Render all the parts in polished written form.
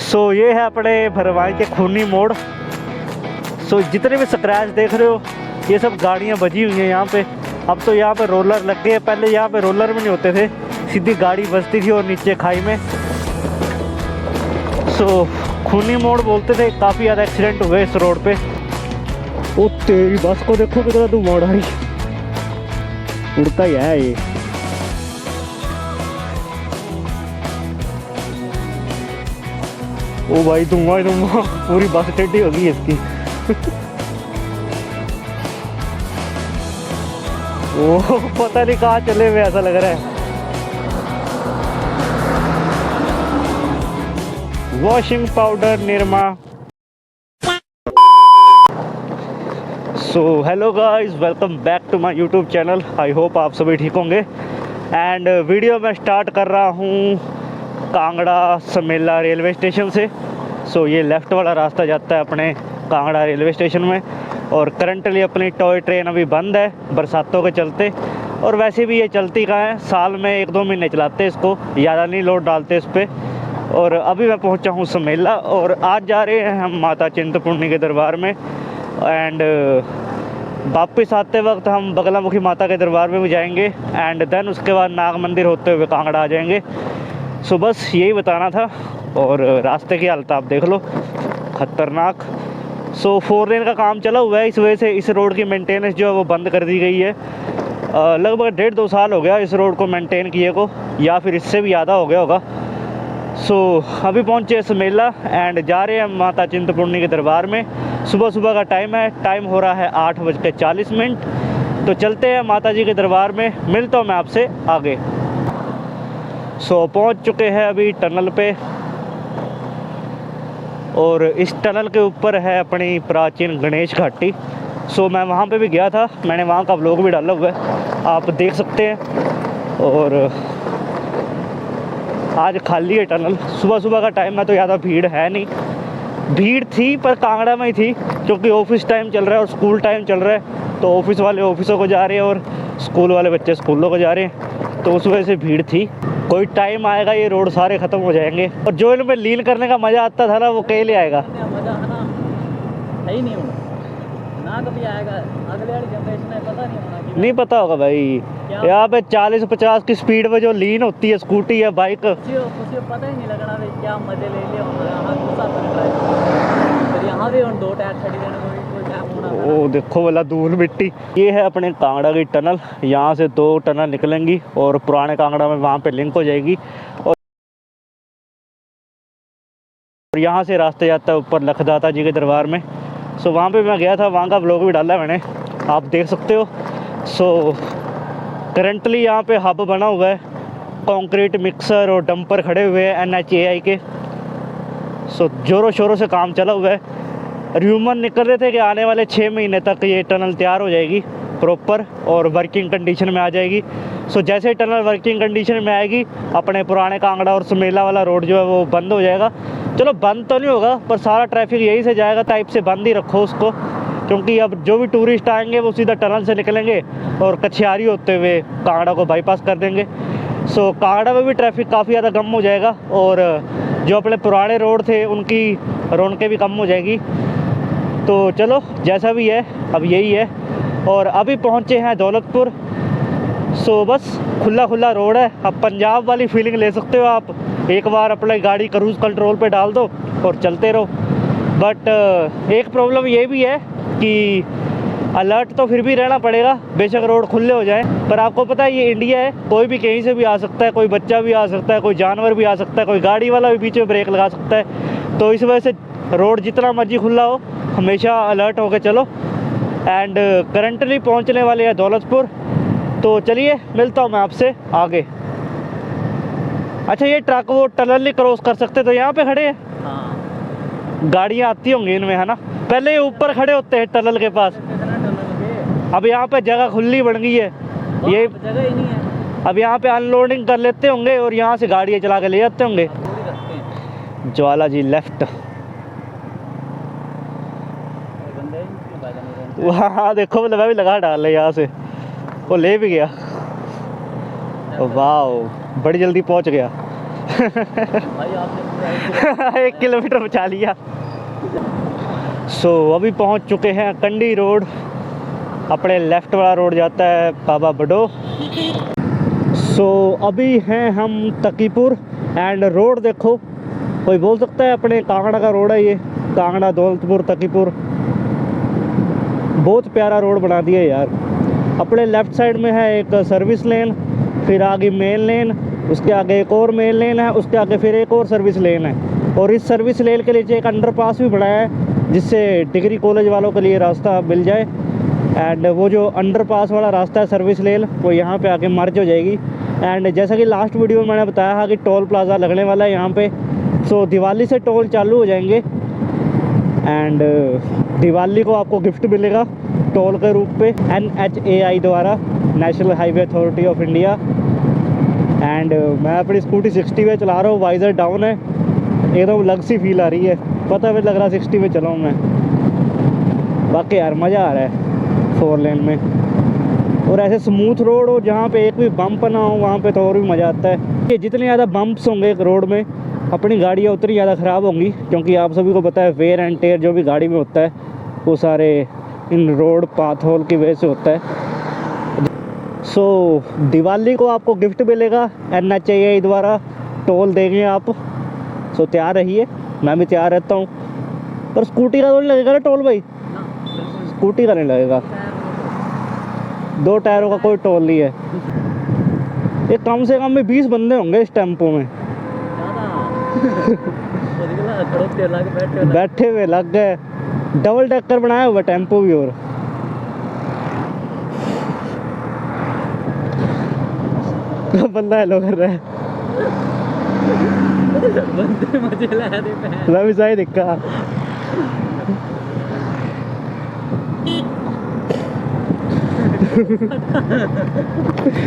सो ये है अपने भरवाई के खूनी मोड़। सो जितने भी स्क्रैच देख रहे हो ये सब गाड़ियाँ बजी हुई हैं यहाँ पे। अब तो यहाँ पे रोलर लग गए, पहले यहाँ पे रोलर भी नहीं होते थे, सीधी गाड़ी बजती थी और नीचे खाई में। सो खूनी मोड़ बोलते थे। काफ़ी ज़्यादा एक्सीडेंट हुए इस रोड पे। ओ तेरी बस को देखो कितना तू मोड़ आई, उड़ता ही है ये। ओ भाई धुआं धुआं, पूरी बस टेढ़ी हो गई इसकी। ओ पता नहीं कहाँ चले हुए, ऐसा लग रहा है। Washing powder Nirma. So hello guys, welcome back to my YouTube channel. I hope आप सभी ठीक होंगे। एंड वीडियो मैं स्टार्ट कर रहा हूँ कांगड़ा समेला रेलवे स्टेशन से। सो ये लेफ़्ट वाला रास्ता जाता है अपने कांगड़ा रेलवे स्टेशन में। और करंटली अपनी टॉय ट्रेन अभी बंद है बरसातों के चलते। और वैसे भी ये चलती कहाँ है, साल में 1-2 महीने चलाते हैं इसको, ज़्यादा नहीं लोड डालते इस पर। और अभी मैं पहुंचा हूं समेला और आज जा रहे हैं हम माता चिंतपूर्णी के दरबार में। एंड वापस आते वक्त हम बगलामुखी माता के दरबार में भी जाएंगे एंड देन उसके बाद नाग मंदिर होते हुए कांगड़ा आ जाएंगे। सो बस यही बताना था। और रास्ते की हालत आप देख लो, खतरनाक। सो 4 लेन का काम चला हुआ है, इस वजह से इस रोड की मेंटेनेंस जो है वो बंद कर दी गई है। लगभग 1.5-2 साल हो गया इस रोड को मेंटेन किए को, या फिर इससे भी ज़्यादा हो गया होगा। सो अभी पहुँचे समेला एंड जा रहे हैं माता चिंतपूर्णी के दरबार में। सुबह सुबह का टाइम है, टाइम हो रहा है 8:40। तो चलते हैं माता जी के दरबार में, मिलता हूँ मैं आपसे आगे। सो पहुँच चुके हैं अभी टनल पे और इस टनल के ऊपर है अपनी प्राचीन गणेश घाटी। सो मैं वहाँ पे भी गया था, मैंने वहाँ का व्लॉग भी डाला हुआ है, आप देख सकते हैं। और आज खाली है टनल, सुबह सुबह का टाइम है तो ज़्यादा भीड़ है नहीं। भीड़ थी पर कांगड़ा में ही थी क्योंकि ऑफिस टाइम चल रहा है और स्कूल टाइम चल रहा है। तो ऑफिस वाले ऑफिसों को जा रहे हैं और स्कूल वाले बच्चे स्कूलों को जा रहे हैं, तो उस वजह से भीड़ थी। कोई टाइम आएगा ये रोड सारे ख़त्म हो जाएंगे और जो इनमें लीन करने का मज़ा आता था ना वो कहीं ले आएगा। मजा है ना, है ही नहीं होना ना, कभी आएगा। अगले वाली जनरेशन में पता नहीं होना कि नहीं पता होगा भाई। यहाँ पे 40-50 की स्पीड में जो लीन होती है स्कूटी या बाइक, उसे पता ही नहीं लगना भाई क्या मजे ले लिए होंगे। यहाँ गुस्सा कर ड्राइव फिर यहाँ भी उन 2 टायर छड़ी देने को भी कोई टाइम होना। ओ देखो वाला धूल मिट्टी। ये है अपने कांगड़ा की टनल, यहाँ से 2 टनल निकलेंगी और पुराने कांगड़ा में वहाँ पे लिंक हो जाएगी। और यहाँ से रास्ते जाता है ऊपर लखदाता जी के दरबार में। सो वहाँ पे मैं गया था, वहाँ का व्लॉग भी डाला है मैंने, आप देख सकते हो। सो करंटली यहाँ पे हब बना हुआ है, कंक्रीट मिक्सर और डंपर खड़े हुए हैं NHAI के। सो ज़ोरों शोरों से काम चला हुआ है। र्यूमर निकल रहे थे कि आने वाले 6 महीने तक ये टनल तैयार हो जाएगी प्रॉपर और वर्किंग कंडीशन में आ जाएगी। सो जैसे टनल वर्किंग कंडीशन में आएगी अपने पुराने कांगड़ा और समेला वाला रोड जो है वो बंद हो जाएगा। चलो बंद तो नहीं होगा पर सारा ट्रैफिक यहीं से जाएगा, टाइप से बंद ही रखो उसको, क्योंकि अब जो भी टूरिस्ट आएंगे वो सीधा टनल से निकलेंगे और कछियारी होते हुए कांगड़ा को बाईपास कर देंगे। सो कांगड़ा में भी ट्रैफिक काफ़ी ज़्यादा कम हो जाएगा और जो अपने पुराने रोड थे उनकी रौनकें भी कम हो जाएगी। तो चलो जैसा भी है अब यही है। और अभी पहुँचे हैं दौलतपुर। सो बस खुला खुला रोड है, अब पंजाब वाली फीलिंग ले सकते हो आप। एक बार अपनी गाड़ी क्रूज़ कंट्रोल पे डाल दो और चलते रहो। बट एक प्रॉब्लम ये भी है कि अलर्ट तो फिर भी रहना पड़ेगा, बेशक रोड खुले हो जाए। पर आपको पता है ये इंडिया है, कोई भी कहीं से भी आ सकता है, कोई बच्चा भी आ सकता है, कोई जानवर भी आ सकता है, कोई गाड़ी वाला भी बीच में ब्रेक लगा सकता है। तो इस वजह से रोड जितना मर्जी खुला हो हमेशा अलर्ट होकर चलो। एंड करंटली पहुंचने वाले हैं दौलतपुर। तो चलिए मिलता हूं मैं आपसे आगे। अच्छा ये ट्रक वो टनल नहीं क्रॉस कर सकते तो यहाँ पे खड़े हैं। हाँ गाड़ियाँ आती होंगी इनमें है ना, पहले ये ऊपर खड़े होते हैं टनल के पास। अब यहाँ पे जगह खुली बन गई है, ये जगह ही नहीं है। अब यहाँ पे अनलोडिंग कर लेते होंगे और यहाँ से गाड़ियाँ चला के ले जाते होंगे। ज्वाला जी लेफ्ट, वहाँ देखो मतलब भी लगा डाल है यहाँ से, वो ले भी गया। वाह बड़ी जल्दी पहुँच गया। भाई आपने 1 किलोमीटर बचा लिया। सो अभी पहुंच चुके हैं कंडी रोड। अपने लेफ़्ट वाला रोड जाता है बाबा बड़ो। सो अभी हैं हम तकीपुर एंड रोड देखो, कोई बोल सकता है अपने कांगड़ा का रोड है ये, कांगड़ा दौलतपुर तकीपुर। बहुत प्यारा रोड बना दिया यार। अपने लेफ़्ट साइड में है एक सर्विस लेन, फिर आगे मेन लेन, उसके आगे एक और मेन लेन है, उसके आगे फिर एक और सर्विस लेन है। और इस सर्विस लेन के नीचे एक अंडरपास भी बनाया है जिससे डिग्री कॉलेज वालों के लिए रास्ता मिल जाए। एंड वो जो अंडरपास वाला रास्ता है सर्विस लेन, वो यहाँ पे आके मर्ज हो जाएगी। एंड जैसा कि लास्ट वीडियो में मैंने बताया था कि टोल प्लाज़ा लगने वाला है यहाँ पे। सो दिवाली से टोल चालू हो जाएंगे एंड दिवाली को आपको गिफ्ट मिलेगा टोल के रूप पे NHAI द्वारा, national highway authority of India. And मैं अपनी स्कूटी 60 में चला रहा हूँ, वाइज़र डाउन है, एकदम अलग सी फील आ रही है, पता भी लग रहा 60 में चला हूँ मैं। बाकी यार मज़ा आ रहा है 4 लेन में, और ऐसे स्मूथ रोड हो जहाँ पे एक भी बम्प ना हो, वहाँ पे तो और भी मज़ा आता है। ये जितने ज़्यादा बम्प्स होंगे एक रोड में, अपनी गाड़ियाँ उतनी ज़्यादा ख़राब होंगी, क्योंकि आप सभी को पता है वेयर एंड टेयर जो भी गाड़ी में होता है वो सारे इन रोड पाथ होल की वजह से होता है। सो दिवाली को आपको गिफ्ट मिलेगा NHAI द्वारा, टोल देंगे आप। सो तैयार रहिए, मैं भी तैयार रहता हूँ। पर स्कूटी का तो नहीं लगेगा ना टोल भाई? स्कूटी का नहीं लगेगा, 2 टायरों का कोई टोल नहीं है। ये कम से कम में 20 बंदे होंगे इस टेम्पो में। बैठे हुए लग गए, डबल डेकर बनाया हुआ टेम्पो भी। और बंदा हेलो कर रहा है, बंदे मजे ला रहे हैं। मैं भी सही दिखा।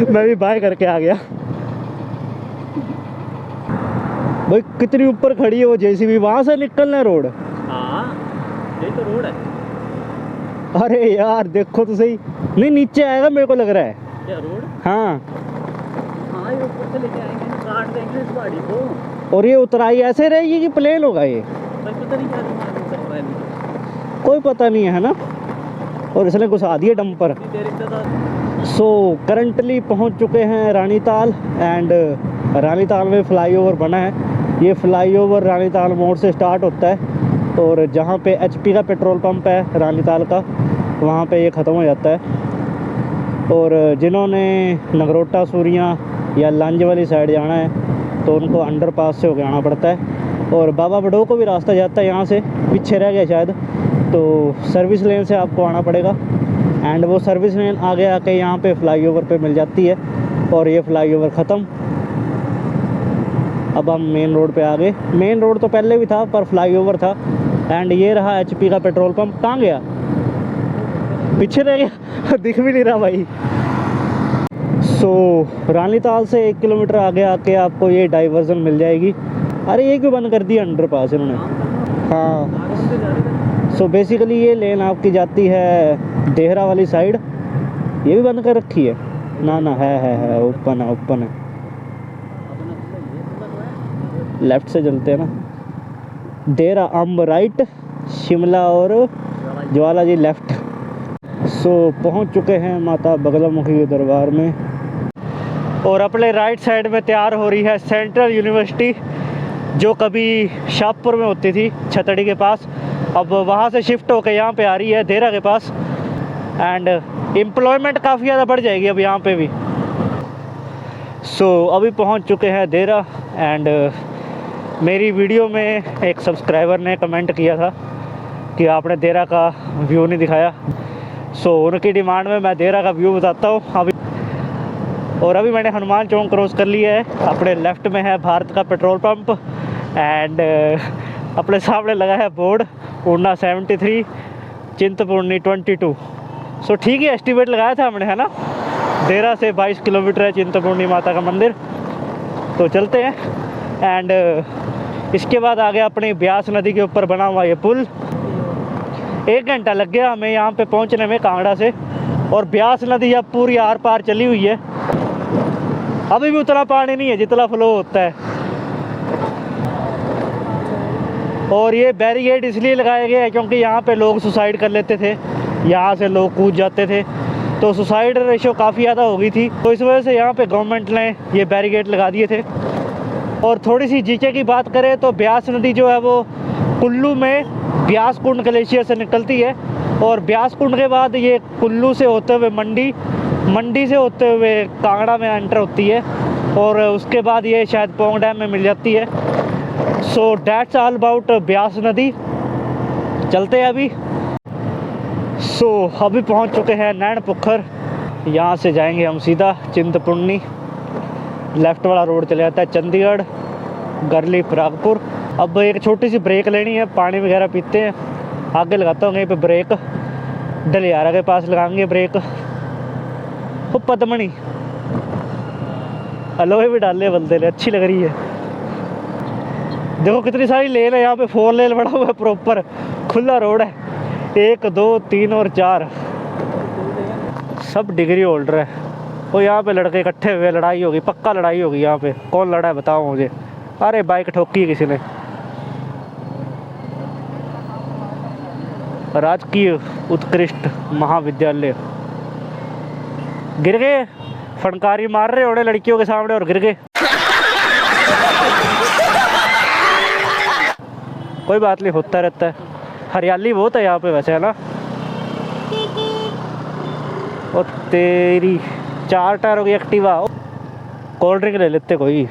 मैं भी बाय करके आ गया। भाई कितनी ऊपर खड़ी है वो JCB, वहां से निकलना है रोड। हाँ यही तो रोड है। अरे यार देखो तो सही, नहीं नीचे आएगा मेरे को लग रहा है। क्या रोड? हाँ हाँ ये ऊपर से लेके आएंगे, काट देंगे इस गाड़ी को। और ये उतराई ऐसे रहेगी कि प्लेन होगा ये, भाई पता नहीं क्या दिमाग में चल रहा है। कोई पता नहीं है ना। और इसने घुसा दिए डंपर। सो करंटली पहुंच चुके हैं रानीताल एंड रानीताल में फ्लाईओवर बना है। ये फ्लाईओवर रानीताल मोड़ से स्टार्ट होता है और जहाँ पे HP का पेट्रोल पंप है रानीताल का, वहाँ पे ये ख़त्म हो जाता है। और जिन्होंने नगरोटा सूरियाँ या लांज वाली साइड जाना है तो उनको अंडरपास से होकर आना पड़ता है। और बाबा बड़ो को भी रास्ता जाता है यहाँ से, पीछे रह गया शायद, तो सर्विस लेन से आपको आना पड़ेगा। एंड वो सर्विस लेन आगे आके यहाँ पे फ्लाईओवर पे मिल जाती है और ये फ्लाईओवर ख़त्म। अब हम मेन रोड पे आ गए। मेन रोड तो पहले भी था पर फ्लाईओवर था। एंड ये रहा HP का पेट्रोल पंप। कहाँ गया? पीछे रह गया दिख भी नहीं रहा भाई। सो रानीताल से 1 किलोमीटर आगे आके आपको ये डाइवर्जन मिल जाएगी। अरे ये क्यों बंद कर दिया अंडरपास इन्होंने? हाँ सो बेसिकली ये लेन आपकी जाती है देहरा वाली साइड। ये भी बंद कर रखी है? ना ना है ओपन है, ओपन है। लेफ्ट से चलते हैं ना, देहरा अम्ब राइट, शिमला और ज्वाला जी लेफ्ट। सो पहुंच चुके हैं माता बगलामुखी के दरबार में। और अपने राइट साइड में तैयार हो रही है सेंट्रल यूनिवर्सिटी, जो कभी शाहपुर में होती थी छतड़ी के पास, अब वहाँ से शिफ्ट होकर यहाँ पे आ रही है देहरा के पास। एंड एम्प्लॉयमेंट काफ़ी ज़्यादा बढ़ जाएगी अब यहाँ पे भी। सो अभी पहुँच चुके हैं देहरा। एंड मेरी वीडियो में एक सब्सक्राइबर ने कमेंट किया था कि आपने देहरा का व्यू नहीं दिखाया। सो उनकी डिमांड में मैं देहरा का व्यू बताता हूँ अभी। और अभी मैंने हनुमान चौक क्रॉस कर लिया है। अपने लेफ़्ट में है भारत का पेट्रोल पंप एंड अपने सामने लगा है बोर्ड ऊना 73 चिंतपूर्णी 22। सो ठीक है, एस्टिमेट लगाया था हमने, है ना। देहरा से 22 किलोमीटर है चिंतपूर्णी माता का मंदिर। तो चलते हैं। एंड इसके बाद आ गया अपनी ब्यास नदी के ऊपर बना हुआ ये पुल। 1 घंटा लग गया हमें यहाँ पे पहुँचने में कांगड़ा से। और ब्यास नदी अब पूरी आर पार चली हुई है, अभी भी उतना पानी नहीं है जितना फ्लो होता है। और ये बैरिकेड इसलिए लगाया गया है क्योंकि यहाँ पे लोग सुसाइड कर लेते थे, यहाँ से लोग कूद जाते थे, तो सुसाइड रेशो काफ़ी ज़्यादा हो गई थी, तो इस वजह से यहाँ पे गवर्नमेंट ने ये बैरिकेड लगा दिए थे। और थोड़ी सी जीके की बात करें तो ब्यास नदी जो है वो कुल्लू में ब्यास कुंड ग्लेशियर से निकलती है, और ब्यास कुंड के बाद ये कुल्लू से होते हुए मंडी से होते हुए कांगड़ा में एंटर होती है, और उसके बाद ये शायद पोंग डैम में मिल जाती है। सो डैट्स ऑल अबाउट ब्यास नदी। चलते हैं अभी। सो अभी पहुंच चुके हैं नैन पुखर। यहाँ से जाएंगे हम सीधा चिंतपूर्णी, लेफ़्ट वाला रोड चले जाता है चंडीगढ़, गरली, परागपुर। अब एक छोटी सी ब्रेक लेनी है, पानी वगैरह पीते हैं, आगे लगाता हूँ कहीं पे ब्रेक, डलियारा के पास लगाएंगे ब्रेक। वो पद्मणी अलोए भी डाले बंदे ने, अच्छी लग रही है। देखो कितनी सारी लेन है यहाँ पे, 4 लेन बड़ा हुआ है, प्रॉपर खुला रोड है, 1 2 3 और 4, सब डिग्री होल्डर है। वो यहाँ पे लड़के इकट्ठे हुए, लड़ाई होगी, पक्का लड़ाई होगी यहाँ पे। कौन लड़ा है बताओ मुझे। अरे बाइक ठोकी किसी ने। राजकीय उत्कृष्ट महाविद्यालय, गिर गए, फनकारी मार रहे होने लड़कियों के सामने और गिर गए। कोई बात नहीं, होता रहता है, हरियाली बहुत है यहाँ पे वैसे, है ना। और तेरी 4 टायरों की एक्टिवा। कोल्ड ड्रिंक ले लेते, कोई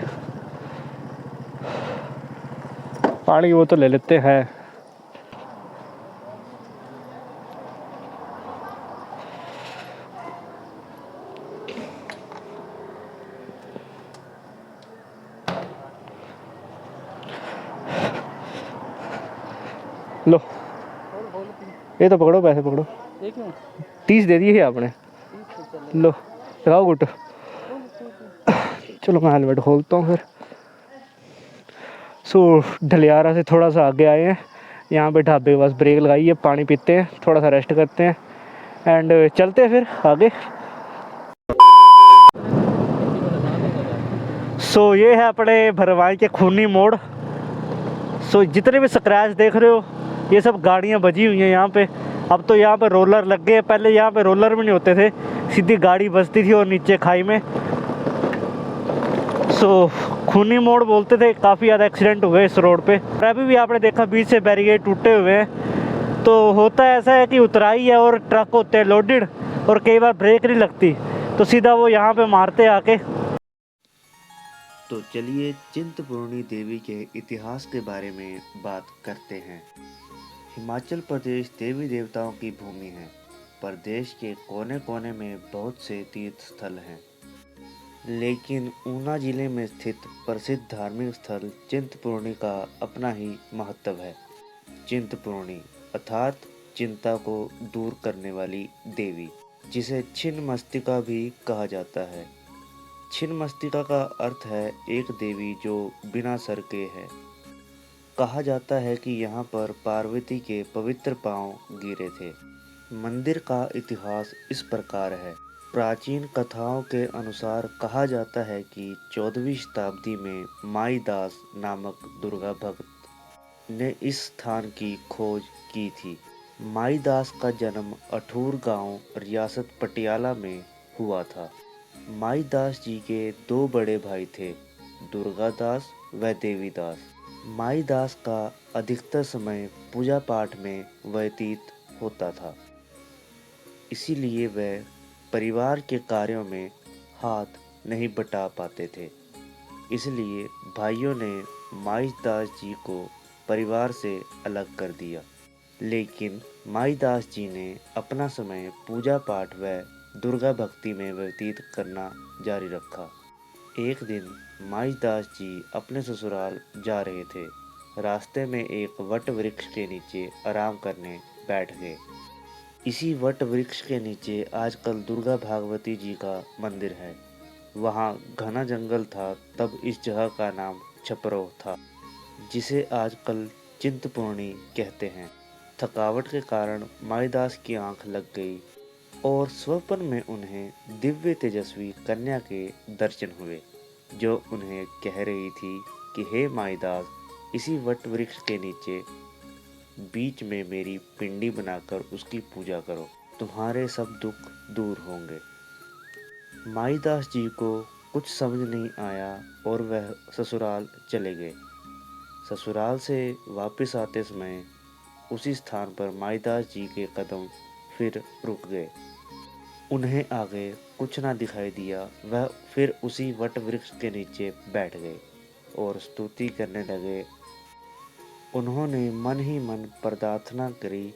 पानी वो तो ले लेते हैं। लो ये तो पकड़ो, पैसे पकड़ो, 30 दे दिए आपने, लो लगाओ गुट। चलो मैं हेलमेट खोलता हूँ फिर। सो ढलियारा से थोड़ा सा आगे आए हैं, यहाँ पे ढाबे के पास ब्रेक लगाई है, पानी पीते हैं, थोड़ा सा रेस्ट करते हैं एंड चलते हैं फिर आगे। सो ये है अपने भरवाई के खूनी मोड़। सो जितने भी स्क्रैच देख रहे हो ये सब गाड़ियाँ बजी हुई हैं यहाँ पे। अब तो यहाँ पे रोलर लग गए, पहले यहाँ पे रोलर भी नहीं होते थे, सीधी गाड़ी बजती थी और नीचे खाई में। सो खूनी मोड़ बोलते थे, काफ़ी ज़्यादा एक्सीडेंट हुए इस रोड पे। और अभी भी आपने देखा बीच से बैरिकेड टूटे हुए हैं। तो होता ऐसा है कि उतराई है और ट्रक होते हैं लोडेड, और कई बार ब्रेक नहीं लगती, तो सीधा वो यहाँ पे मारते आके। तो चलिए चिंतपूर्णी देवी के इतिहास के बारे में बात करते हैं। हिमाचल प्रदेश देवी देवताओं की भूमि है, पर देश के कोने कोने में बहुत से तीर्थ स्थल हैं, लेकिन ऊना जिले में स्थित प्रसिद्ध धार्मिक स्थल चिंतपूर्णी का अपना ही महत्व है। चिंतपूर्णी अर्थात चिंता को दूर करने वाली देवी, जिसे छिन्नमस्तिका भी कहा जाता है। छिन्नमस्तिका का अर्थ है एक देवी जो बिना सर के है। कहा जाता है कि यहाँ पर पार्वती के पवित्र पांव गिरे थे। मंदिर का इतिहास इस प्रकार है। प्राचीन कथाओं के अनुसार कहा जाता है कि 14वीं शताब्दी में माईदास नामक दुर्गा भक्त ने इस स्थान की खोज की थी। माईदास का जन्म अठूर गांव, रियासत पटियाला में हुआ था। माईदास जी के 2 बड़े भाई थे, दुर्गादास व देवीदास। माईदास का अधिकतर समय पूजा पाठ में व्यतीत होता था, इसीलिए वह परिवार के कार्यों में हाथ नहीं बटा पाते थे। इसलिए भाइयों ने माईदास जी को परिवार से अलग कर दिया, लेकिन माईदास जी ने अपना समय पूजा पाठ व दुर्गा भक्ति में व्यतीत करना जारी रखा। एक दिन माईदास जी अपने ससुराल जा रहे थे। रास्ते में एक वट वृक्ष के नीचे आराम करने बैठ गए। इसी वट वृक्ष के नीचे आजकल दुर्गा भागवती जी का मंदिर है। वहाँ घना जंगल था, तब इस जगह का नाम छपरो था, जिसे आजकल चिंतपूर्णी कहते हैं। थकावट के कारण माईदास की आंख लग गई और स्वप्न में उन्हें दिव्य तेजस्वी कन्या के दर्शन हुए, जो उन्हें कह रही थी कि हे माईदास, इसी वट वृक्ष के नीचे बीच में मेरी पिंडी बनाकर उसकी पूजा करो, तुम्हारे सब दुख दूर होंगे। माईदास जी को कुछ समझ नहीं आया और वह ससुराल चले गए। ससुराल से वापस आते समय उसी स्थान पर माईदास जी के कदम फिर रुक गए। उन्हें आगे कुछ ना दिखाई दिया। वह फिर उसी वट वृक्ष के नीचे बैठ गए और स्तुति करने लगे। उन्होंने मन ही मन प्रार्थना करी,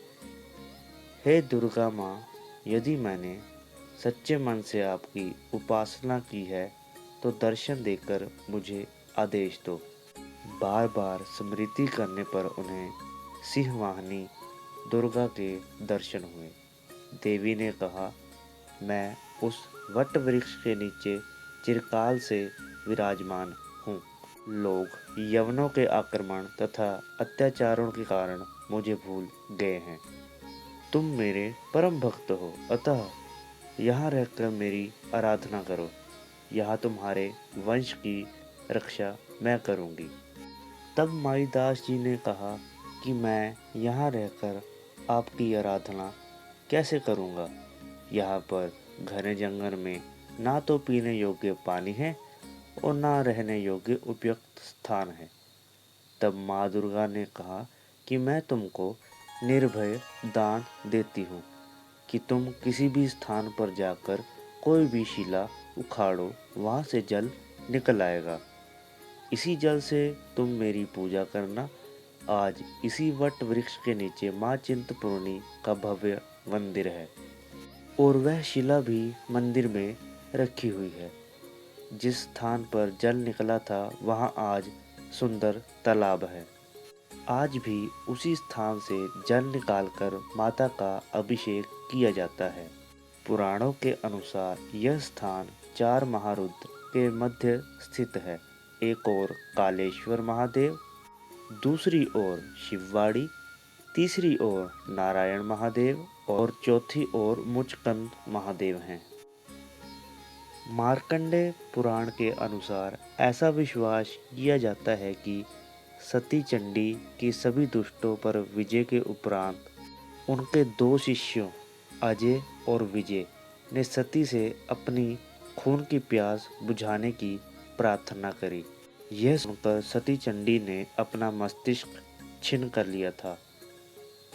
हे दुर्गा माँ, यदि मैंने सच्चे मन से आपकी उपासना की है तो दर्शन देकर मुझे आदेश दो। बार बार स्मृति करने पर उन्हें सिंहवाहिनी दुर्गा के दर्शन हुए। देवी ने कहा, मैं उस वट वृक्ष के नीचे चिरकाल से विराजमान हूँ। लोग यवनों के आक्रमण तथा अत्याचारों के कारण मुझे भूल गए हैं। तुम मेरे परम भक्त हो, अतः यहाँ रहकर मेरी आराधना करो। यहाँ तुम्हारे वंश की रक्षा मैं करूँगी। तब माईदास जी ने कहा कि मैं यहाँ रहकर आपकी आराधना कैसे करूँगा? यहाँ पर घने जंगल में ना तो पीने योग्य पानी है और ना रहने योग्य उपयुक्त स्थान है। तब माँ दुर्गा ने कहा कि मैं तुमको निर्भय दान देती हूँ कि तुम किसी भी स्थान पर जाकर कोई भी शिला उखाड़ो, वहाँ से जल निकल आएगा। इसी जल से तुम मेरी पूजा करना। आज इसी वट वृक्ष के नीचे माँ चिंतपूर्णी का भव्य मंदिर है और वह शिला भी मंदिर में रखी हुई है। जिस स्थान पर जल निकला था वहाँ आज सुंदर तालाब है। आज भी उसी स्थान से जल निकालकर माता का अभिषेक किया जाता है। पुराणों के अनुसार यह स्थान 4 महारुद्र के मध्य स्थित है। एक ओर कालेश्वर महादेव, दूसरी ओर शिववाड़ी, तीसरी ओर नारायण महादेव और चौथी ओर मुचकंद महादेव हैं। मार्कंडेय पुराण के अनुसार ऐसा विश्वास किया जाता है कि सती चंडी की सभी दुष्टों पर विजय के उपरांत उनके 2 शिष्यों अजय और विजय ने सती से अपनी खून की प्यास बुझाने की प्रार्थना करी। यह सुनकर सती चंडी ने अपना मस्तिष्क छिन्न कर लिया था,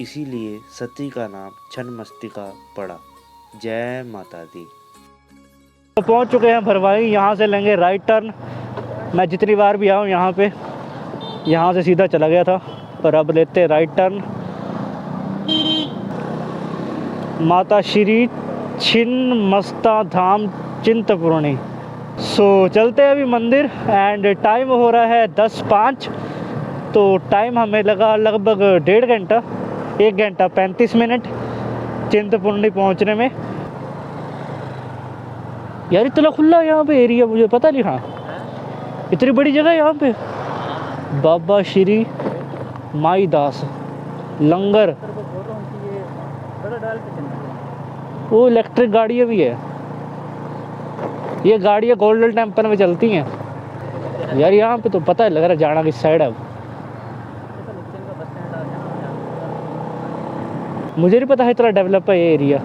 इसीलिए सती का नाम छन्नमस्तिका पड़ा। जय माता दी। तो पहुंच चुके हैं भरवाई। यहाँ से लेंगे राइट टर्न। मैं जितनी बार भी आऊँ यहाँ पे, यहाँ से सीधा चला गया था, पर अब लेते हैं राइट टर्न। माता श्री छिन्नमस्ता धाम चिंतपूर्णी। सो चलते हैं अभी मंदिर एंड टाइम हो रहा है 10:05। तो टाइम हमें लगा लगभग 1.5 घंटा, 1 घंटा 35 मिनट चिंतपूर्णी पहुंचने में। यार इतना खुला यहाँ पे एरिया, मुझे पता नहीं। हाँ, इतनी बड़ी जगह यहाँ पे। बाबा श्री माईदास लंगर, वो इलेक्ट्रिक गाड़ियाँ भी है। ये गाड़ियाँ गोल्डन टेम्पल में चलती हैं। यार यहाँ पे तो पता है लग रहा है जाना किस साइड है अब। मुझे नहीं पता है इतना डेवलप है ये एरिया।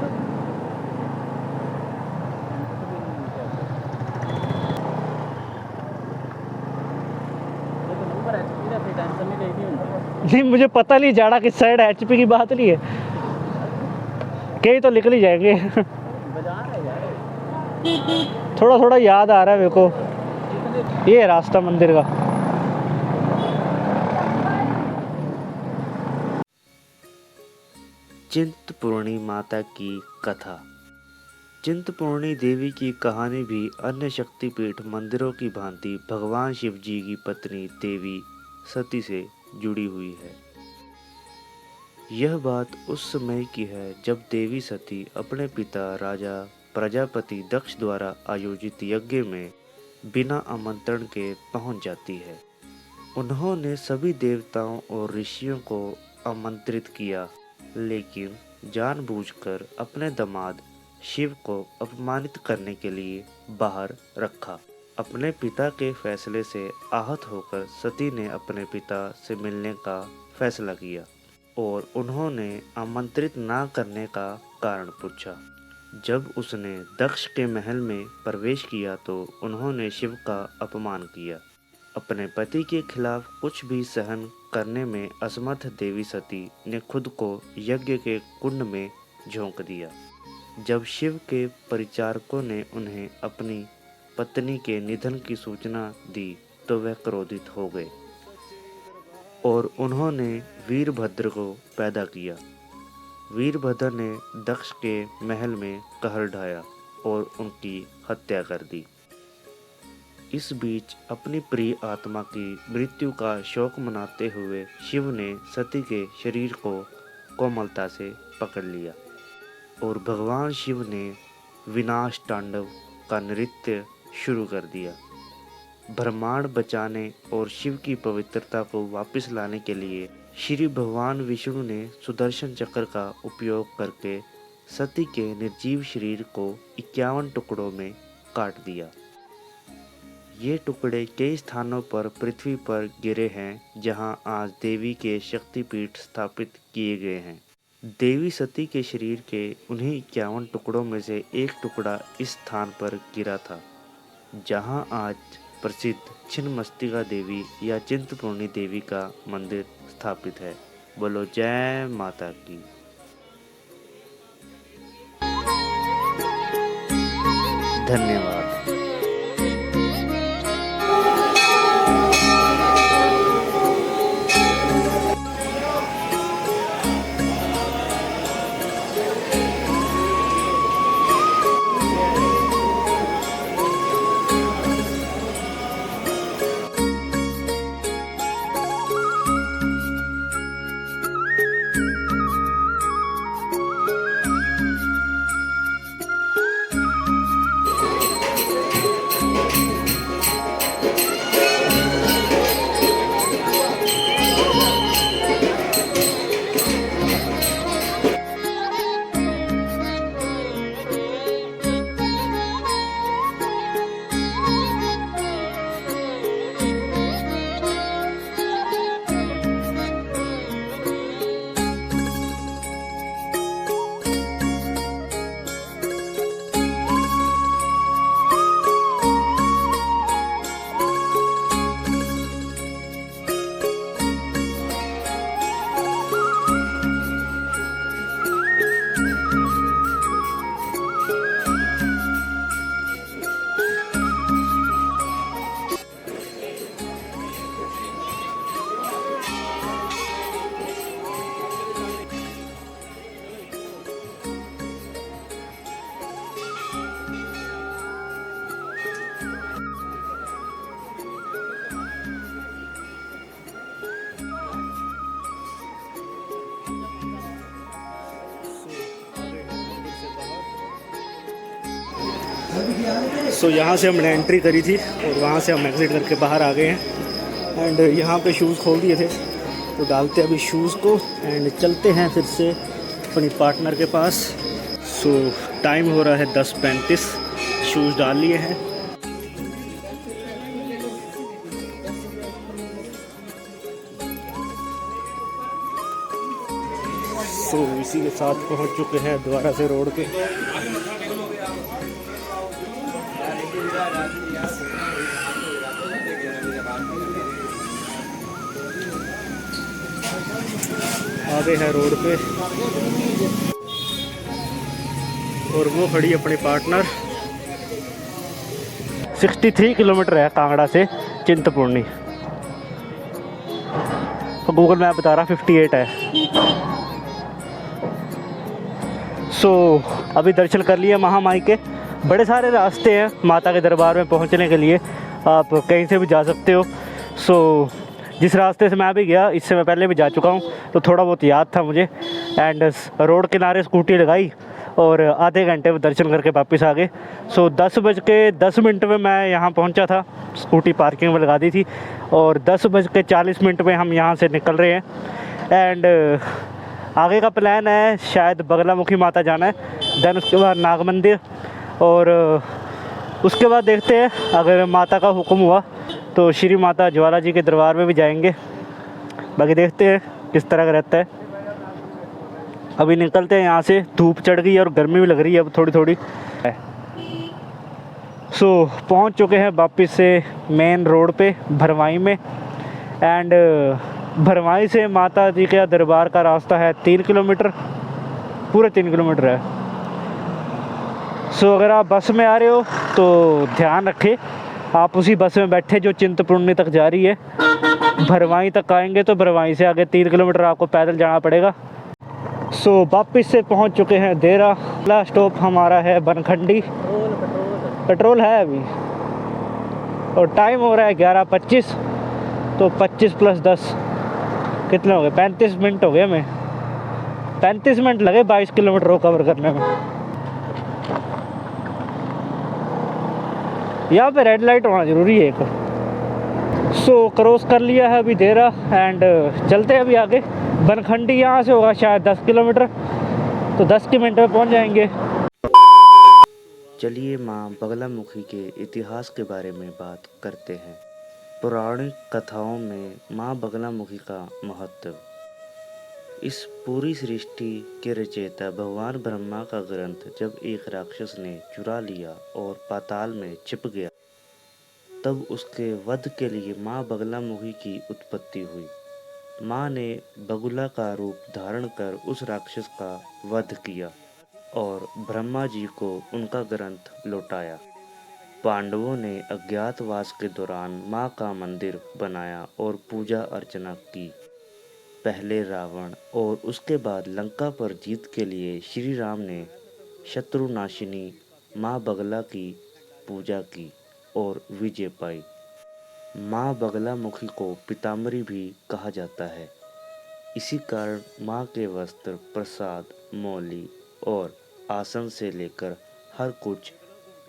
नहीं मुझे पता नहीं जाना किस साइड है। HP की बात नहीं है, कहीं तो निकल ही जाएंगे। थोड़ा थोड़ा याद आ रहा है मेरे को ये रास्ता मंदिर का। चिंतपूर्णी माता की कथा। चिंतपूर्णी देवी की कहानी भी अन्य शक्तिपीठ मंदिरों की भांति भगवान शिव जी की पत्नी देवी सती से जुड़ी हुई है। यह बात उस समय की है जब देवी सती अपने पिता राजा प्रजापति दक्ष द्वारा आयोजित यज्ञ में बिना आमंत्रण के पहुंच जाती है। उन्होंने सभी देवताओं और ऋषियों को आमंत्रित किया, लेकिन जानबूझकर अपने दामाद शिव को अपमानित करने के लिए बाहर रखा। अपने पिता के फैसले से आहत होकर सती ने अपने पिता से मिलने का फैसला किया और उन्होंने आमंत्रित ना करने का कारण पूछा। जब उसने दक्ष के महल में प्रवेश किया तो उन्होंने शिव का अपमान किया। अपने पति के खिलाफ कुछ भी सहन करने में असमर्थ देवी सती ने खुद को यज्ञ के कुंड में झोंक दिया। जब शिव के परिचारकों ने उन्हें अपनी पत्नी के निधन की सूचना दी तो वह क्रोधित हो गए और उन्होंने वीरभद्र को पैदा किया। वीरभद्र ने दक्ष के महल में कहर ढाया और उनकी हत्या कर दी। इस बीच अपनी प्रिय आत्मा की मृत्यु का शोक मनाते हुए शिव ने सती के शरीर को कोमलता से पकड़ लिया और भगवान शिव ने विनाश तांडव का नृत्य शुरू कर दिया। ब्रह्मांड बचाने और शिव की पवित्रता को वापस लाने के लिए श्री भगवान विष्णु ने सुदर्शन चक्र का उपयोग करके सती के निर्जीव शरीर को 51 टुकड़ों में काट दिया। ये टुकड़े कई स्थानों पर पृथ्वी पर गिरे हैं जहां आज देवी के शक्तिपीठ स्थापित किए गए हैं। देवी सती के शरीर के उन्हीं 51 टुकड़ों में से एक टुकड़ा इस स्थान पर गिरा था जहां आज प्रसिद्ध छिन्नमस्तिका देवी या चिंतपूर्णी देवी का मंदिर स्थापित है। बोलो जय माता की। धन्यवाद। सो यहाँ से हमने एंट्री करी थी और वहाँ से हम एग्ज़िट करके बाहर आ गए हैं। एंड यहाँ पे शूज़ खोल दिए थे तो डालते अभी शूज़ को एंड चलते हैं फिर से अपनी पार्टनर के पास। सो टाइम हो रहा है 10:35। शूज़ डाल लिए हैं। सो इसी के साथ पहुँच चुके हैं दोबारा से रोड के। आगे है रोड पे और वो खड़ी अपनी पार्टनर। 63 किलोमीटर है कांगड़ा से चिंतपूर्णी। तो गूगल मैप बता रहा 58 है। सो अभी दर्शन कर लिए महामाई के। बड़े सारे रास्ते हैं माता के दरबार में पहुंचने के लिए, आप कहीं से भी जा सकते हो। सो जिस रास्ते से मैं अभी गया इससे मैं पहले भी जा चुका हूँ तो थोड़ा बहुत याद था मुझे। एंड रोड किनारे स्कूटी लगाई और आधे घंटे में दर्शन करके वापस आ गए। सो 10:10 में मैं यहाँ पहुँचा था, स्कूटी पार्किंग में लगा दी थी और 10:40 में हम यहाँ से निकल रहे हैं। एंड आगे का प्लान है शायद बगलामुखी माता जाना है, देन उसके बाद नाग मंदिर और उसके बाद देखते हैं, अगर माता का हुक्म हुआ तो श्री माता ज्वाला जी के दरबार में भी जाएंगे। बाकी देखते हैं किस तरह का रहता है। अभी निकलते हैं यहाँ से, धूप चढ़ गई है और गर्मी भी लग रही है अब थोड़ी थोड़ी। सो पहुँच चुके हैं वापस से मेन रोड पे भरवाई में। एंड भरवाई से माता जी के दरबार का रास्ता है 3 किलोमीटर, पूरे 3 किलोमीटर है। सो अगर आप बस में आ रहे हो तो ध्यान रखें, आप उसी बस में बैठे जो चिंतपूर्णी तक जा रही है। भरवाई तक आएंगे तो भरवाई से आगे 3 किलोमीटर आपको पैदल जाना पड़ेगा। सो वापस से पहुंच चुके हैं देरा। अगला स्टॉप हमारा है बनखंडी। पेट्रोल है अभी, और टाइम हो रहा है 11:25। तो 25 + 10 कितने हो गए? 35 मिनट हो गए हमें। 35 मिनट लगे 22 किलोमीटर को कवर करने में। यहाँ पे रेड लाइट होना ज़रूरी है एक। सो क्रॉस कर लिया है अभी देरा एंड चलते हैं अभी आगे। बनखंडी यहाँ से होगा शायद 10 किलोमीटर, तो 10 के मिनट में पहुँच जाएंगे। चलिए माँ बगलामुखी के इतिहास के बारे में बात करते हैं। पौराणिक कथाओं में माँ बगलामुखी का महत्व। इस पूरी सृष्टि के रचयिता भगवान ब्रह्मा का ग्रंथ जब एक राक्षस ने चुरा लिया और पाताल में छिप गया, तब उसके वध के लिए माँ बगलामुखी की उत्पत्ति हुई। माँ ने बगुला का रूप धारण कर उस राक्षस का वध किया और ब्रह्मा जी को उनका ग्रंथ लौटाया। पांडवों ने अज्ञातवास के दौरान माँ का मंदिर बनाया और पूजा अर्चना की। पहले रावण और उसके बाद लंका पर जीत के लिए श्री राम ने शत्रुनाशिनी माँ बगला की पूजा की और विजय पाई। माँ बगलामुखी को पीताम्बरी भी कहा जाता है। इसी कारण माँ के वस्त्र, प्रसाद, मौली और आसन से लेकर हर कुछ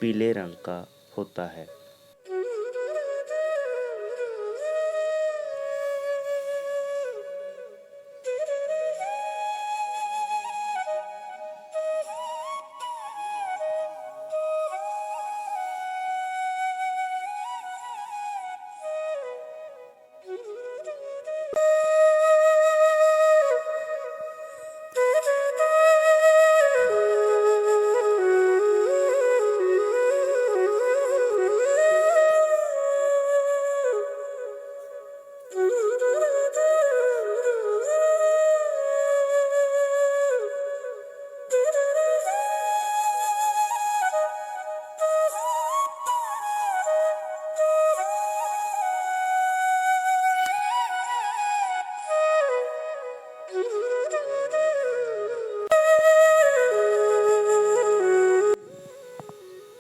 पीले रंग का होता है।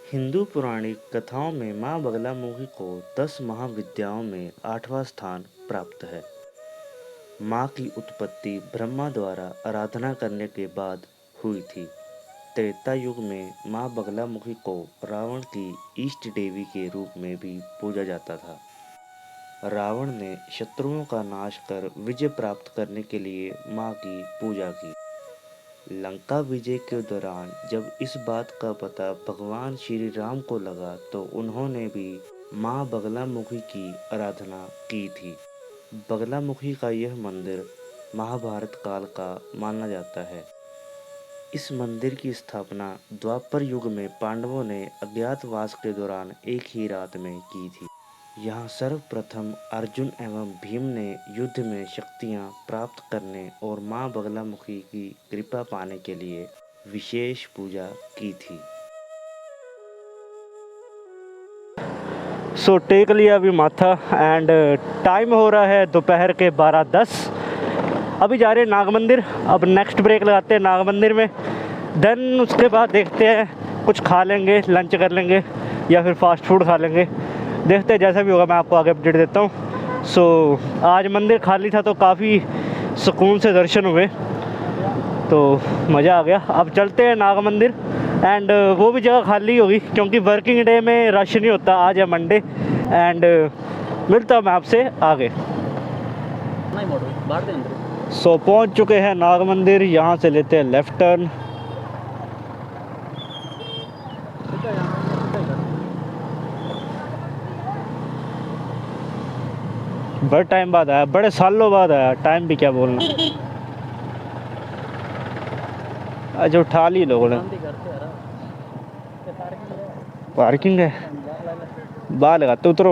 हिंदू पौराणिक कथाओं में माँ बगलामुखी को 10 महाविद्याओं में 8वां स्थान प्राप्त है। माँ की उत्पत्ति ब्रह्मा द्वारा आराधना करने के बाद हुई थी। त्रेता युग में माँ बगलामुखी को रावण की इष्ट देवी के रूप में भी पूजा जाता था। रावण ने शत्रुओं का नाश कर विजय प्राप्त करने के लिए माँ की पूजा की। लंका विजय के दौरान जब इस बात का पता भगवान श्री राम को लगा तो उन्होंने भी माँ बगलामुखी की आराधना की थी। बगलामुखी का यह मंदिर महाभारत काल का माना जाता है। इस मंदिर की स्थापना द्वापर युग में पांडवों ने अज्ञातवास के दौरान एक ही रात में की थी। यहाँ सर्वप्रथम अर्जुन एवं भीम ने युद्ध में शक्तियाँ प्राप्त करने और माँ बगलामुखी की कृपा पाने के लिए विशेष पूजा की थी। सो टेक लिया अभी माथा एंड टाइम हो रहा है दोपहर के 12:10। अभी जा रहे हैं नाग मंदिर। अब नेक्स्ट ब्रेक लगाते हैं नाग मंदिर में, देन उसके बाद देखते हैं कुछ खा लेंगे, लंच कर लेंगे या फिर फास्ट फूड खा लेंगे। देखते हैं, जैसा भी होगा मैं आपको आगे अपडेट देता हूँ। सो आज मंदिर खाली था तो काफ़ी सुकून से दर्शन हुए, तो मज़ा आ गया। अब चलते हैं नाग मंदिर एंड वो भी जगह खाली होगी क्योंकि वर्किंग डे में रश नहीं होता। आज है मंडे एंड मिलता हूँ मैं आपसे आगे। सो पहुँच चुके हैं नाग मंदिर। यहाँ से लेते हैं लेफ़्ट टर्न। बड़े टाइम बाद आया, बड़े सालों बाद आया, टाइम भी क्या बोलना। आज उठा ली लोगों ने। शांति करते यार ये पार्किंग है पार्किंग है, बाहर लगा बाहर लगाते, उतरो।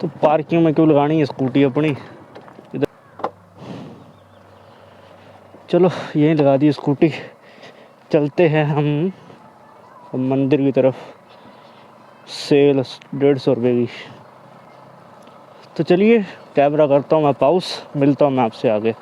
तो पार्किंग में क्यों लगानी है स्कूटी अपनी इधर। चलो यहीं लगा दी स्कूटी, चलते हैं हम मंदिर की तरफ। सेल 150 रुपये की। तो चलिए कैमरा करता हूँ मैं पाउस, मिलता हूँ मैं आपसे आगे।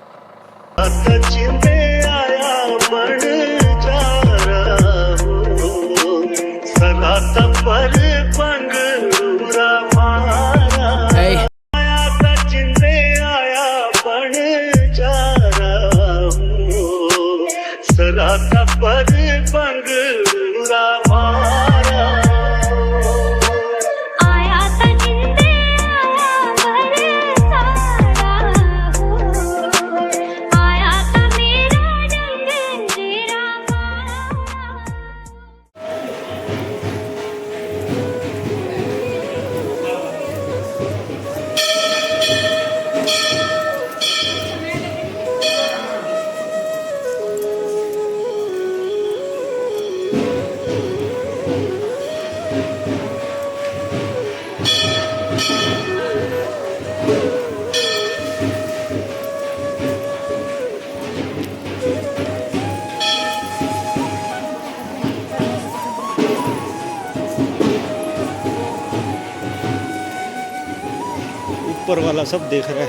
ऊपर वाला सब देख रहा है।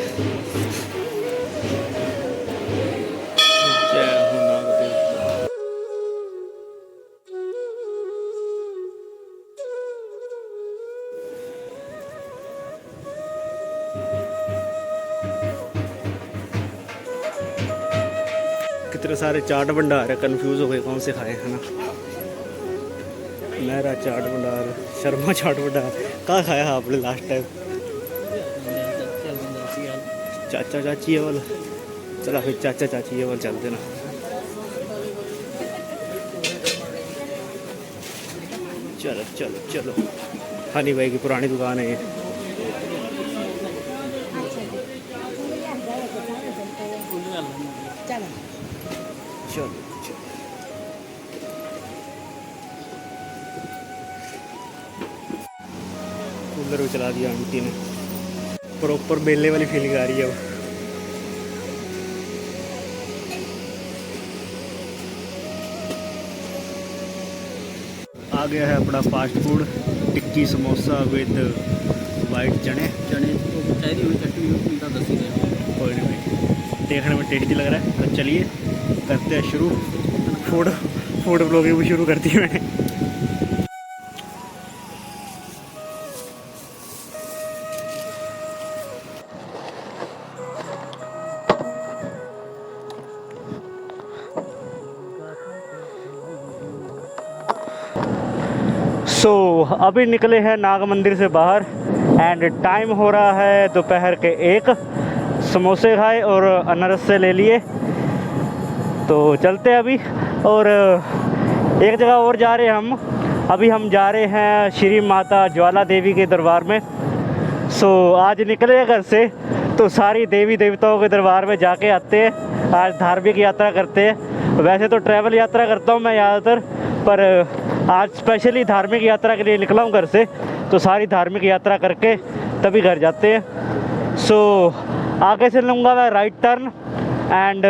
जय हो नागदेव। कितने सारे चाट भंडार है, कंफ्यूज हो गए कौन से खाए है ना। मेरा चाट भंडार, शर्मा चाट भंडार। कहाँ खाया है आपने लास्ट टाइम? चाचा चाची वाला। चला फिर चाचा चाची वाला चलते ना। चलो चलो चलो, हनी भाई की पुरानी दुकान है ये। चलो चलो, कूलर भी चला दिया आंटी ने। प्रॉपर मेले वाली फीलिंग आ रही है अब। आ गया है अपना fast food, tikki samosa with white चने। चने तो चाहिए हुई चटनी उसमें का 10 ही है। कोई नहीं भाई, देखने में टेस्टी लग रहा है। तो चलिए करते हैं शुरू। फूड ब्लॉगिंग भी शुरू कर दी मैंने। अभी निकले हैं नाग मंदिर से बाहर एंड टाइम हो रहा है दोपहर के 1। समोसे खाए और अनारसे ले लिए, तो चलते हैं अभी। और एक जगह और जा रहे हैं हम। अभी हम जा रहे हैं श्री माता ज्वाला देवी के दरबार में। आज निकले घर से तो सारी देवी देवताओं के दरबार में जाके आते हैं। आज धार्मिक यात्रा करते हैं। वैसे तो ट्रैवल यात्रा करता हूँ मैं ज़्यादातर, पर आज स्पेशली धार्मिक यात्रा के लिए निकला हूँ घर से। तो सारी धार्मिक यात्रा करके तभी घर जाते हैं। आगे से लूँगा मैं राइट टर्न एंड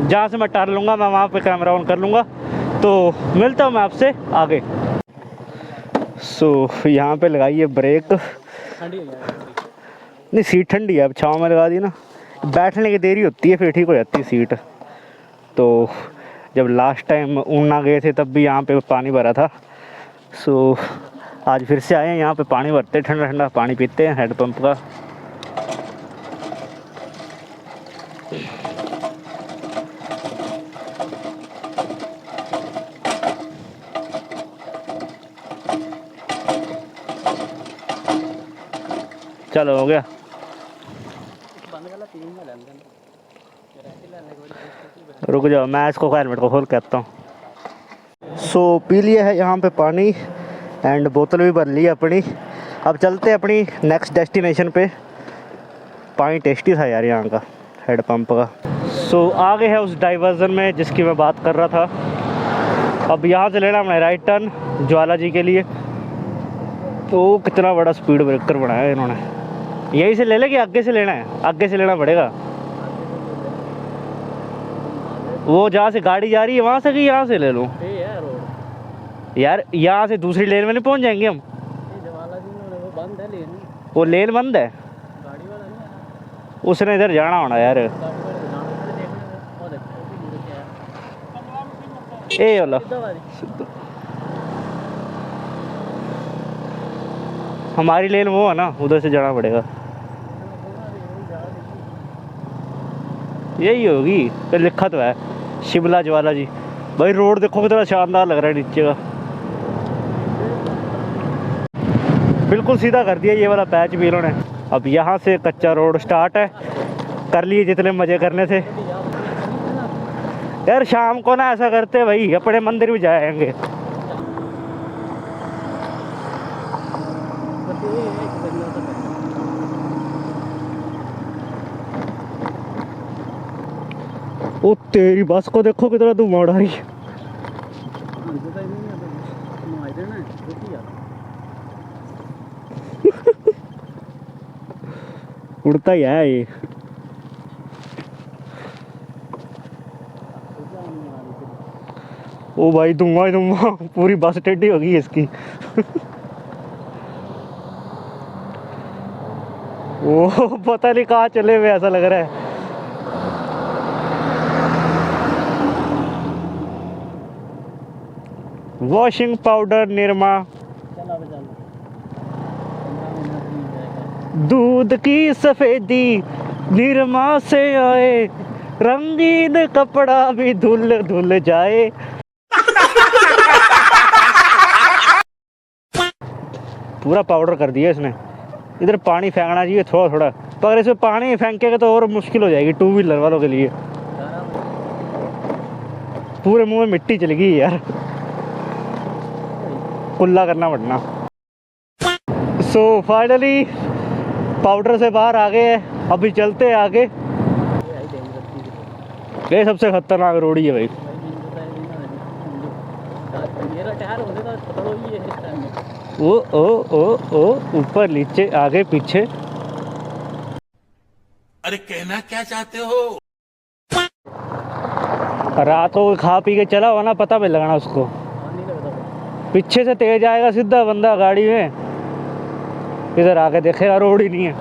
जहाँ से मैं टर्न लूँगा मैं वहाँ पे कैमरा ऑन कर लूँगा। तो मिलता हूँ मैं आपसे आगे। यहाँ पे लगाई है ब्रेक। नहीं सीट ठंडी है, अब छाँव में लगा दी ना। बैठने की देरी होती है फिर ठीक हो जाती है सीट। तो जब लास्ट टाइम ऊना गए थे तब भी यहाँ पे पानी भरा था। आज फिर से आए हैं यहाँ पे पानी भरते, ठंडा ठंडा पानी पीते हैं हेडपम्प का। चलो हो गया। बंद वाला 3 में लेंगे। रुक जाओ, मैं इसको हेलमेट को खोल के आता हूँ। सो पी लिया है यहाँ पे पानी एंड बोतल भी भर ली है अपनी। अब चलते हैं अपनी नेक्स्ट डेस्टिनेशन पे। पानी टेस्टी था यार यहाँ का, हेड पंप का। सो आगे है उस डाइवर्जन में जिसकी मैं बात कर रहा था। अब यहाँ से लेना है राइट टर्न ज्वाला जी के लिए। तो कितना बड़ा स्पीड ब्रेकर बनाया है इन्होंने। यहीं से ले ले कि आगे से लेना है? आगे से लेना पड़ेगा। वो जहाँ से गाड़ी जा रही है वहाँ से कि यहाँ से ले लूँ? यार यहाँ से दूसरी लेन में नहीं पहुँच जाएंगे हम? वो बंद है लेन। वो लेन बंद है, गाड़ी वाला नहीं है। उसने इधर जाना होना यार। गाड़ी वाले जाना पड़े देखने में, बहुत अच्छा है, भी मुझे क्या है। ए वाला सीधा वाली। हमारी लेन वो है ना, उधर से जाना पड़ेगा। यही होगी, तो लिखा तो है शिमला ज्वाला जी। भाई रोड देखो कितना शानदार लग रहा है नीचे का, बिल्कुल सीधा कर दिया ये वाला पैच भी इन्होंने। अब यहाँ से कच्चा रोड स्टार्ट है। कर लिए जितने मज़े करने थे यार। शाम को ना ऐसा करते हैं भाई, अपने मंदिर भी जाएंगे। ओ तेरी बस को देखो कितना धुआं उड़ा रही है। उड़ता ही है ये। ओ भाई धुआं धुआं, पूरी बस टेढ़ी हो गई इसकी। ओ पता नहीं कहाँ चले हुए, ऐसा लग रहा है। वॉशिंग पाउडर निरमा, दूध की सफेदी निरमा से आए, रंगीन कपड़ा भी धुल धुल जाए। पूरा पाउडर कर दिया इसने। इधर पानी फेंकना चाहिए थोड़ा थोड़ा, पर इसमें पानी फेंकेगा तो और मुश्किल हो जाएगी टू व्हीलर वालों के लिए। पूरे मुंह में मिट्टी चली गई यार, कुल्ला करना पड़ना। सो फाइनली पाउडर से बाहर आ गए हैं। अभी चलते हैं आगे। ये सबसे खतरनाक रोड ही है भाई। ओ ऊपर नीचे आगे पीछे। अरे कहना क्या चाहते हो? रात को खा पी के चला हुआ ना, पता भी लगाना उसको। पीछे से तेज आएगा सीधा बंदा गाड़ी में, इधर आके देखेगा रोड ही नहीं है।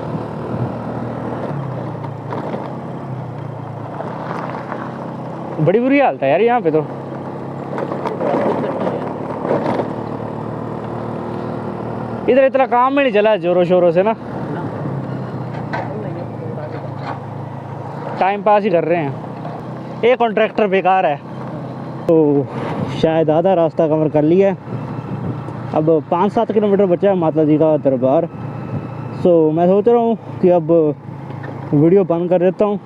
बड़ी बुरी हालत है यार यहाँ पे तो। इधर इतना काम में नहीं चला जोरों शोरों से ना, टाइम पास ही कर रहे हैं। एक कॉन्ट्रैक्टर बेकार है। तो शायद आधा रास्ता कवर कर लिया है। अब 5-7 किलोमीटर बचा है माता जी का दरबार। सो मैं सोच रहा हूँ कि अब वीडियो बंद कर देता हूँ,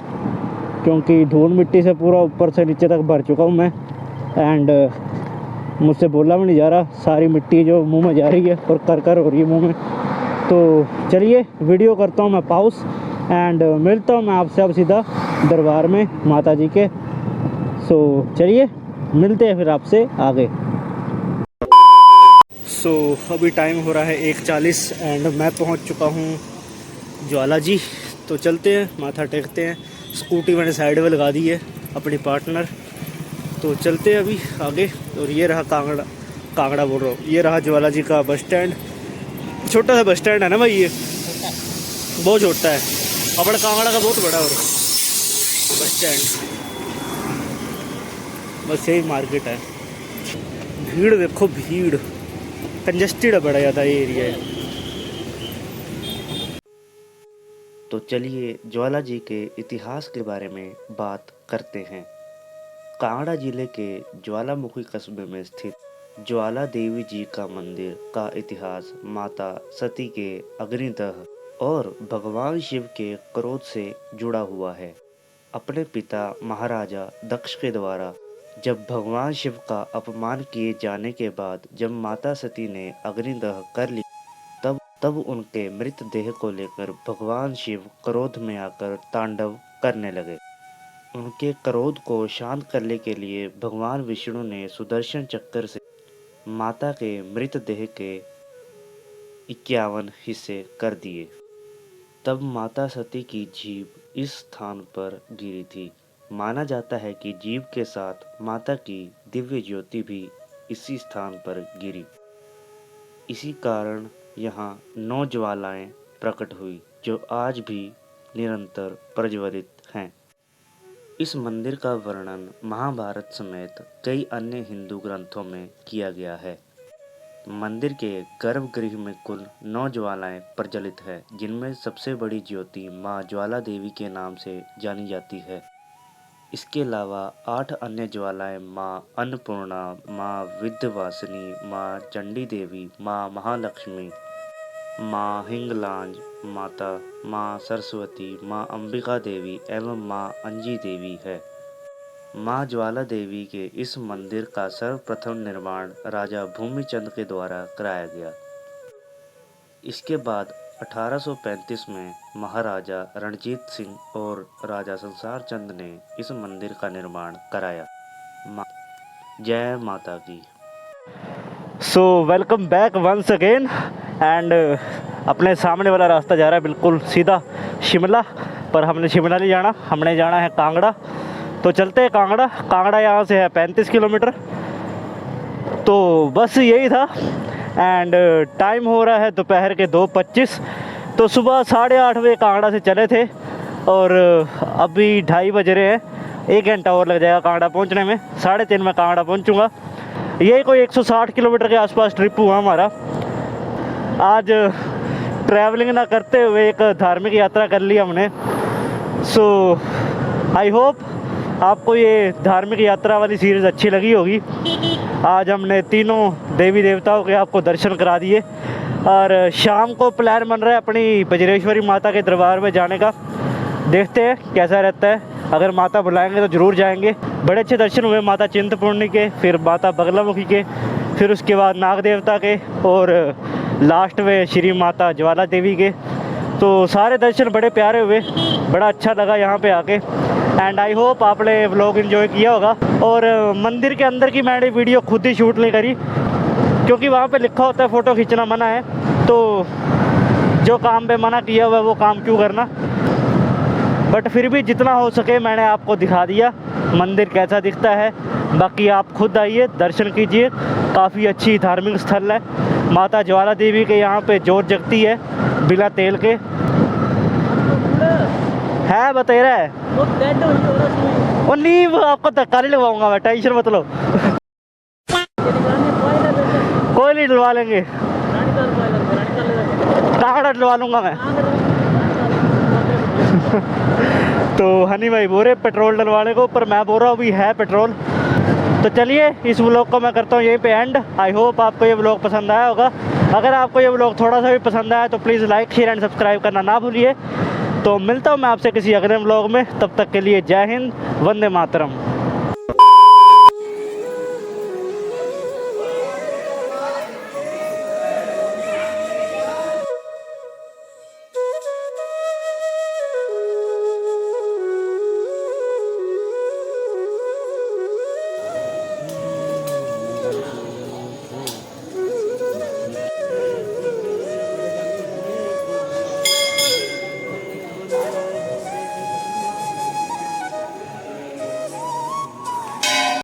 क्योंकि धूल मिट्टी से पूरा ऊपर से नीचे तक भर चुका हूँ मैं। एंड मुझसे बोला भी नहीं जा रहा, सारी मिट्टी जो मुंह में जा रही है और कर हो रही है मुंह में। तो चलिए वीडियो करता हूँ मैं पॉज एंड मिलता हूँ मैं आपसे अब सीधा दरबार में माता जी के। सो चलिए मिलते हैं फिर आपसे आगे। सो अभी टाइम हो रहा है 1:40 एंड मैं पहुंच चुका हूं ज्वाला जी। तो चलते हैं, माथा टेकते हैं। स्कूटी मैंने साइड में लगा दी है अपनी पार्टनर। तो चलते हैं अभी आगे। और ये रहा कांगड़ा बोल रहा हूँ, ये रहा ज्वाला जी का बस स्टैंड। छोटा सा बस स्टैंड है ना भाई, ये बहुत छोटा है। अपना कांगड़ा का बहुत बड़ा और बस स्टैंड, बस यही मार्केट है। भीड़ देखो, भीड़ कंजस्टेड है बड़ा ज़्यादा ये एरिया है। तो चलिए ज्वाला जी के इतिहास के बारे में बात करते हैं। कांगड़ा जिले के ज्वालामुखी कस्बे में स्थित ज्वाला देवी जी का मंदिर का इतिहास माता सती के अग्निदह और भगवान शिव के क्रोध से जुड़ा हुआ है। अपने पिता महाराजा दक्ष के द्वारा जब भगवान शिव का अपमान किए जाने के बाद जब माता सती ने अग्निदह कर ली तब उनके मृतदेह को लेकर भगवान शिव क्रोध में आकर तांडव करने लगे। उनके क्रोध को शांत करने के लिए भगवान विष्णु ने सुदर्शन चक्र से माता के मृतदेह के 51 हिस्से कर दिए। तब माता सती की जीभ इस स्थान पर गिरी थी। माना जाता है कि जीभ के साथ माता की दिव्य ज्योति भी इसी स्थान पर गिरी। इसी कारण यहाँ 9 ज्वालाएं प्रकट हुई जो आज भी निरंतर प्रज्वलित हैं। इस मंदिर का वर्णन महाभारत समेत कई अन्य हिंदू ग्रंथों में किया गया है। मंदिर के गर्भगृह में कुल 9 ज्वालाएं प्रज्वलित है, जिनमें सबसे बड़ी ज्योति माँ ज्वाला देवी के नाम से जानी जाती है। इसके अलावा 8 अन्य ज्वालाएं माँ अन्नपूर्णा, माँ विंध्यवासिनी, माँ चंडी देवी, माँ महालक्ष्मी, माँ हिंगलाज माता, माँ सरस्वती, माँ अंबिका देवी एवं माँ अंजी देवी है। माँ ज्वाला देवी के इस मंदिर का सर्वप्रथम निर्माण राजा भूमिचंद के द्वारा कराया गया। इसके बाद 1835 में महाराजा रणजीत सिंह और राजा संसार चंद ने इस मंदिर का निर्माण कराया। जय माता की। So welcome back once again and अपने सामने वाला रास्ता जा रहा है बिल्कुल सीधा शिमला, पर हमने शिमला नहीं जाना, हमने जाना है कांगड़ा। तो चलते हैं कांगड़ा। कांगड़ा यहाँ से है 35 किलोमीटर। तो बस यही था एंड टाइम हो रहा है दोपहर के 2:25। तो सुबह 8:30 बजे कांगड़ा से चले थे और अभी 2:30 बज रहे हैं। 1 घंटा और लग जाएगा कांगड़ा पहुंचने में। 3:30 में कांगड़ा पहुंचूंगा। यही कोई 160 किलोमीटर के आसपास ट्रिप हुआ हमारा। आज ट्रैवलिंग ना करते हुए एक धार्मिक यात्रा कर ली हमने। सो आई होप आपको ये धार्मिक यात्रा वाली सीरीज़ अच्छी लगी होगी। आज हमने तीनों देवी देवताओं के आपको दर्शन करा दिए और शाम को प्लान बन रहा है अपनी बजरेश्वरी माता के दरबार में जाने का। देखते हैं कैसा रहता है। अगर माता बुलाएंगे तो ज़रूर जाएंगे। बड़े अच्छे दर्शन हुए माता चिंतपूर्णी के, फिर माता बगलामुखी के, फिर उसके बाद नाग देवता के और लास्ट में श्री माता ज्वाला देवी के। तो सारे दर्शन बड़े प्यारे हुए, बड़ा अच्छा लगा यहाँ पे आके एंड आई होप आपने व्लॉग एंजॉय किया होगा। और मंदिर के अंदर की मैंने वीडियो खुद ही शूट नहीं करी क्योंकि वहाँ पे लिखा होता है फ़ोटो खींचना मना है। तो जो काम पे मना किया हुआ है वो काम क्यों करना। बट फिर भी जितना हो सके मैंने आपको दिखा दिया मंदिर कैसा दिखता है। बाकी आप खुद आइए, दर्शन कीजिए। काफ़ी अच्छी धार्मिक स्थल है। माता ज्वाला देवी के यहाँ पे जोत जगती है बिना तेल के। है बता रहा है वो नींव आपको धक्का नहीं लगवाऊंगा मैं, टेंशन मत लो। कोई नहीं डलवा लेंगे, कांगड़ा डलवा लूँगा मैं। तो हनी भाई बोल रहे पेट्रोल डलवाने को, पर मैं बोल रहा हूँ अभी है पेट्रोल। तो चलिए इस व्लॉग को मैं करता हूँ यहीं पे एंड। आई होप आपको ये व्लॉग पसंद आया होगा। अगर आपको ये व्लॉग थोड़ा सा भी पसंद आया तो please like share and subscribe करना ना भूलिए। तो मिलता हूँ मैं आपसे किसी अगले व्लॉग में। तब तक के लिए जय हिंद, वंदे मातरम।